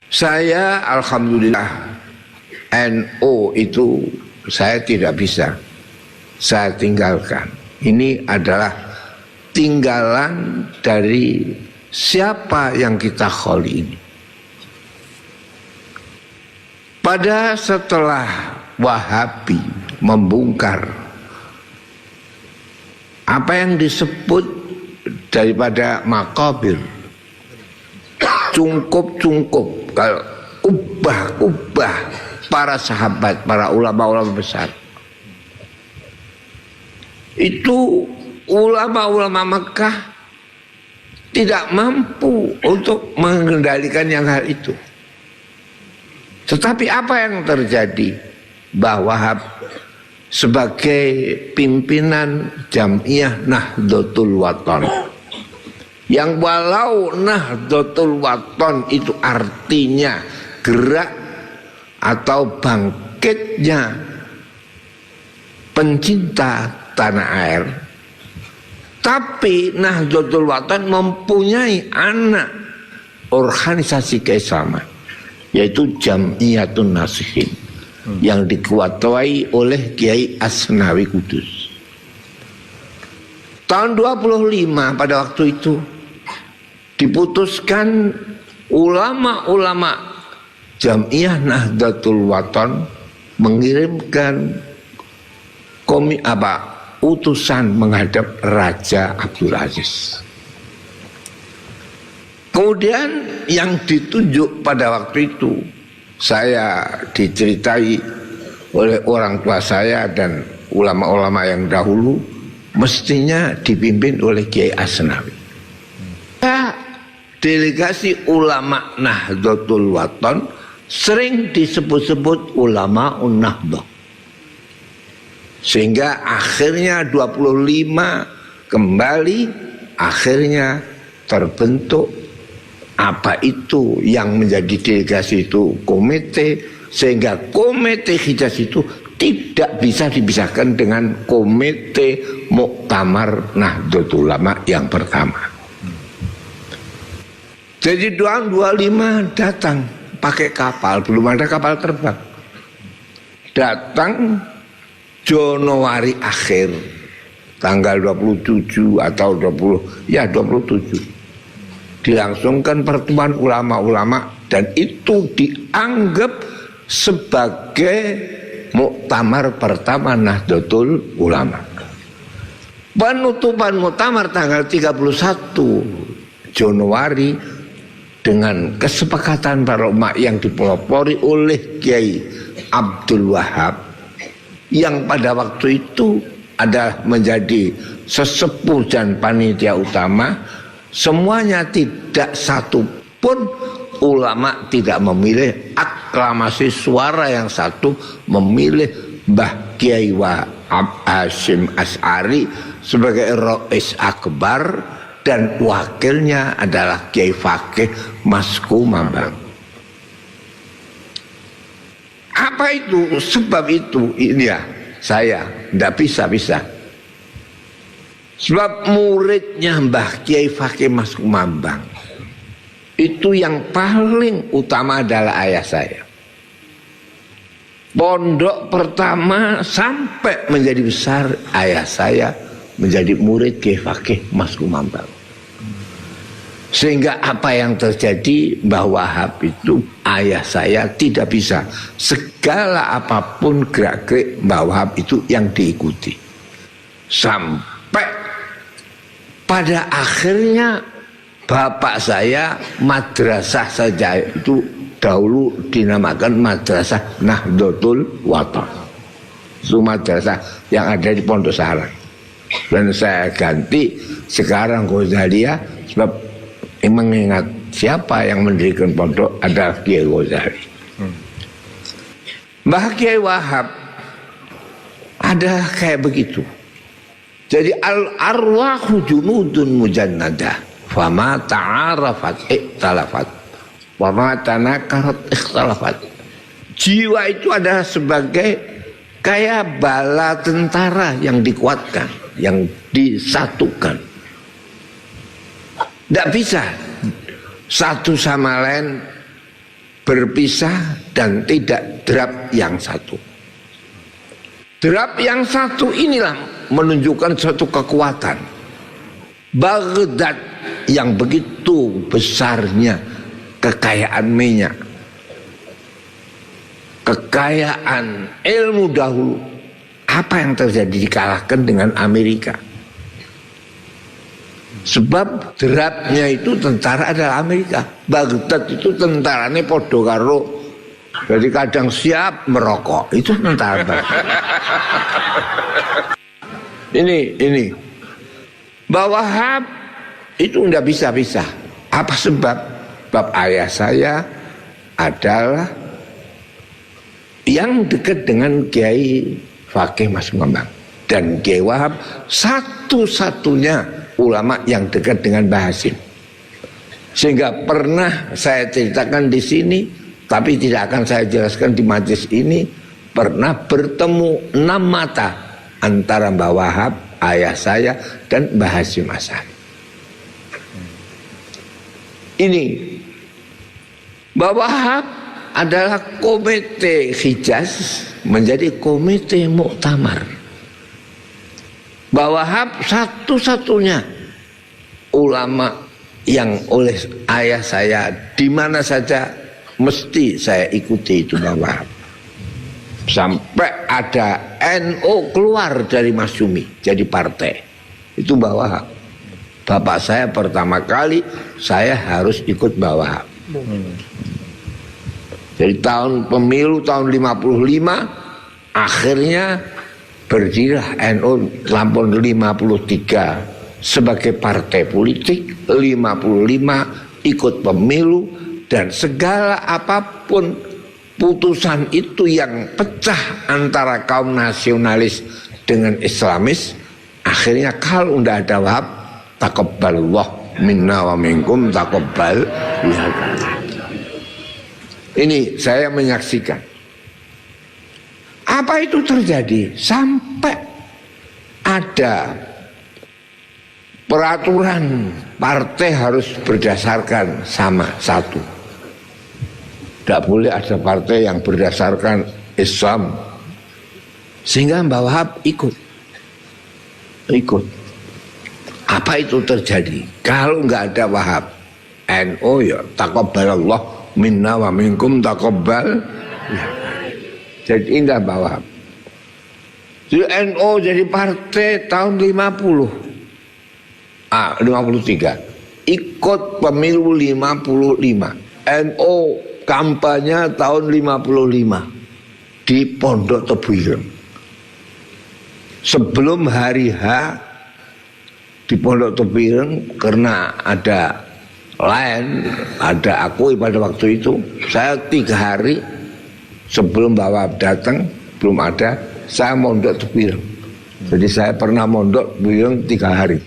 Saya alhamdulillah NU itu saya tidak bisa, saya tinggalkan. Ini adalah tinggalan dari siapa yang kita kholi ini. Pada setelah Wahabi membongkar apa yang disebut daripada makabir, cungkup-cungkup, kalau ubah-ubah para sahabat, para ulama-ulama besar, itu ulama-ulama Mekah tidak mampu untuk mengendalikan yang hal itu. Tetapi apa yang terjadi? Mbah Wahab sebagai pimpinan Jam'iyah Nahdlatul Wathon, yang walau Nahdlatul Wathon itu artinya gerak atau bangkitnya pencinta tanah air, tapi Nahdlatul Wathon mempunyai anak organisasi keislaman, yaitu Jam'iyatun Nasihin, yang diketuai oleh Kiai Asnawi Kudus. Tahun 25 pada waktu itu diputuskan ulama-ulama Jam'iyah Nahdlatul Wathon mengirimkan utusan menghadap Raja Abdul Aziz. Kemudian yang ditunjuk pada waktu itu, saya diceritai oleh orang tua saya dan ulama-ulama yang dahulu, mestinya dipimpin oleh Kiai Asnawi. Delegasi ulama Nahdlatul Wathon sering disebut-sebut ulama Nahdlatul, sehingga akhirnya 25 kembali, akhirnya terbentuk apa itu yang menjadi delegasi itu komite, sehingga komite Hijaz itu tidak bisa dipisahkan dengan komite Muktamar Nahdlatul Ulama yang pertama. Jadi tahun 25 datang pakai kapal, belum ada kapal terbang. Datang Januari akhir tanggal 27 atau 27 dilangsungkan pertemuan ulama-ulama, dan itu dianggap sebagai muktamar pertama Nahdlatul Ulama. Penutupan muktamar tanggal 31 Januari dengan kesepakatan para ulama yang dipelopori oleh Kiai Abdul Wahab, yang pada waktu itu adalah menjadi sesepuh dan panitia utama. Semuanya, tidak satu pun ulama tidak memilih aklamasi suara yang satu memilih Mbah Kiai Wahab Hasyim Asy'ari sebagai Rais Akbar, dan wakilnya adalah Kiai Fakih Masku Mambang. Apa itu? Sebab itu ini ya, saya tidak bisa. Sebab muridnya Mbah Kiai Fakih Masku Mambang itu yang paling utama adalah ayah saya. Pondok pertama sampai menjadi besar, ayah saya menjadi murid Kiai Fakih Masku Mambang. Sehingga apa yang terjadi, Mbah Wahab itu ayah saya tidak bisa, segala apapun gerak-gerik Mbah Wahab itu yang diikuti. Sampai pada akhirnya bapak saya madrasah saja itu dahulu dinamakan Madrasah Nahdlatul Wathon. Itu madrasah yang ada di Pondok Sarang. Dan saya ganti sekarang Ghazaliyah, sebab mengingat siapa yang mendirikan pondok adalah Kiai Ghazali. Mbah Kiai Wahab ada kayak begitu. Jadi al-arwahu junudun mujannadah, fama ta'arafat ikhtalafat, wama tanakarat ikhtalafat. Jiwa itu adalah sebagai kayak bala tentara yang dikuatkan, yang disatukan. Tidak bisa satu sama lain berpisah dan tidak drap yang satu. Drap yang satu inilah menunjukkan suatu kekuatan. Baghdad yang begitu besarnya kekayaan minyak, kekayaan ilmu dahulu, apa yang terjadi dikalahkan dengan Amerika? Sebab derapnya itu tentara adalah Amerika. Baghdad itu tentaranya podo karo, jadi kadang siap merokok, itu tentara Baghdad. Ini Wahab itu nggak bisa. Apa sebab? Bab ayah saya adalah yang dekat dengan Kiai Fakih Mas Ngembang, dan Kiai Wahab satu-satunya ulama yang dekat dengan Mbah Hasyim. Sehingga pernah saya ceritakan di sini, tapi tidak akan saya jelaskan di majelis ini, pernah bertemu 6 mata antara Mbah Wahab, ayah saya, dan Mbah Hasyim Asy'ari. Ini Mbah Wahab adalah komite Hijaz menjadi komite Muktamar. Mbah Wahab satu-satunya ulama yang oleh ayah saya di mana saja mesti saya ikuti itu Mbah Wahab. Sampai ada NU keluar dari Masyumi jadi partai, itu Mbah Wahab. Bapak saya pertama kali saya harus ikut Mbah Wahab. Jadi pemilu tahun 55 akhirnya berdirilah NU tahun 53 sebagai partai politik, 55 ikut pemilu, dan segala apapun putusan itu yang pecah antara kaum nasionalis dengan Islamis, akhirnya kalau tidak ada Wahab, taqabbalallah minna wa minkum taqabbal ya. Ini saya menyaksikan. Apa itu terjadi sampai ada peraturan partai harus berdasarkan sama satu. Tidak boleh ada partai yang berdasarkan Islam. Sehingga Mbah Wahab ikut. Apa itu terjadi? Kalau nggak ada Wahab, NU ya taqabbalallah minna wa minkum taqabbal. Ya. Jadi indah Mbah Wahab. Jadi NU jadi partai tahun 53. Ikut pemilu 55. NU kampanye tahun 55 di Pondok Tebu. Sebelum hari H di Pondok Tebu, karena ada lain, ada aku pada waktu itu, saya 3 hari sebelum Mbah Wahab datang, belum ada, saya mondok Tebu. Jadi saya pernah mondok Tebu 3 hari.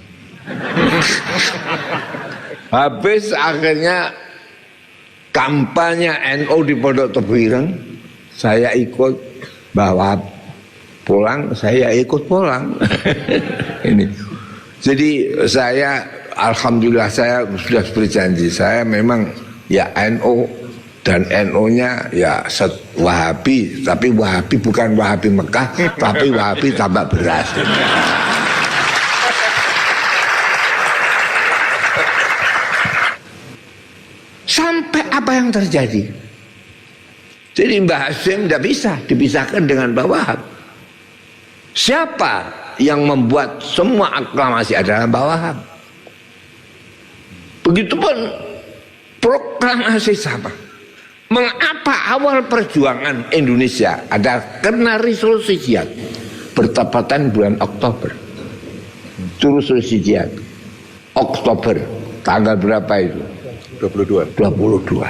Habis akhirnya kampanye NU di Pondok Tebu, saya ikut. Mbah Wahab pulang, saya ikut pulang. Ini. Jadi saya alhamdulillah saya sudah berjanji, saya memang ya NU, dan NU-nya ya Wahabi, tapi Wahabi bukan Wahabi Mekah, tapi Wahabi tambah beras. Sampai apa yang terjadi? Jadi Mbah Hasyim tidak bisa dipisahkan dengan Mbah Wahab. Siapa yang membuat semua aklamasi adalah Mbah Wahab. Begitupun proklamasi sama. Mengapa awal perjuangan Indonesia ada karena resolusi jihad bertepatan bulan Oktober. Itu resolusi jihad Oktober, tanggal berapa itu? 22.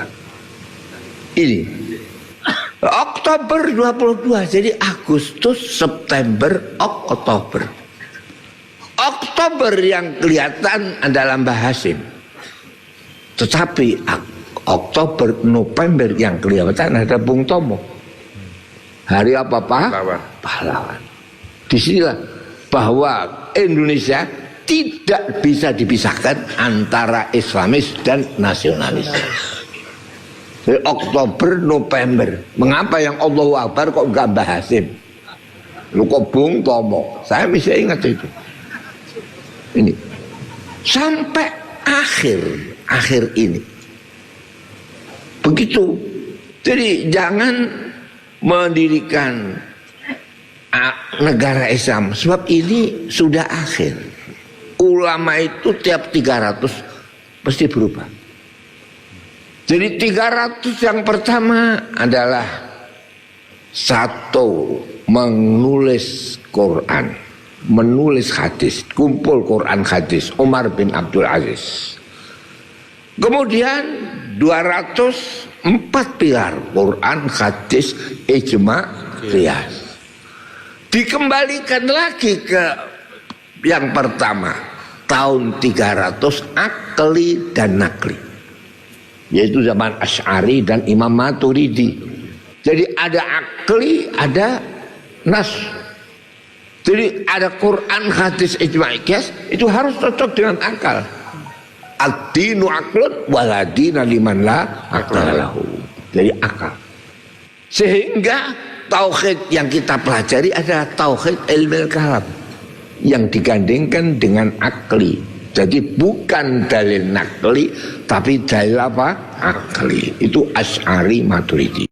Ini Oktober 22, jadi Agustus, September, Oktober. Oktober yang kelihatan adalah Mbah Hasyim. Tetapi Oktober, November yang kelihatan ada Bung Tomo. Hari apa Pak? Pahlawan. Disinilah bahwa Indonesia tidak bisa dipisahkan antara Islamis dan nasionalis. Dari Oktober, November. Mengapa yang Allahu Akbar kok enggak Mbah Hasim? Lu kok Bung Tomo? Saya bisa ingat itu. Ini sampai akhir ini. Begitu. Jadi jangan mendirikan negara Islam sebab ini sudah akhir. Ulama itu tiap 300 pasti berubah. Jadi 300 yang pertama adalah satu, menulis Quran, menulis hadis, kumpul Quran hadis, Umar bin Abdul Aziz. Kemudian 204 pilar Quran, hadis, ijma, qiyas. Dikembalikan lagi ke yang pertama, tahun 300 akli dan nakli, yaitu zaman Asy'ari dan Imam Maturidi. Jadi ada akli, ada nas. Jadi ada Quran, hadis, ijma', qiyas, itu harus cocok dengan akal. Ad-dinu aqlun waladina liman la aqla lahu. Jadi akal. Sehingga tauhid yang kita pelajari adalah tauhid ilmu kalam yang digandengkan dengan akli. Jadi bukan dalil nakli, tapi dalil apa? Akli. Itu Asy'ari Maturidi.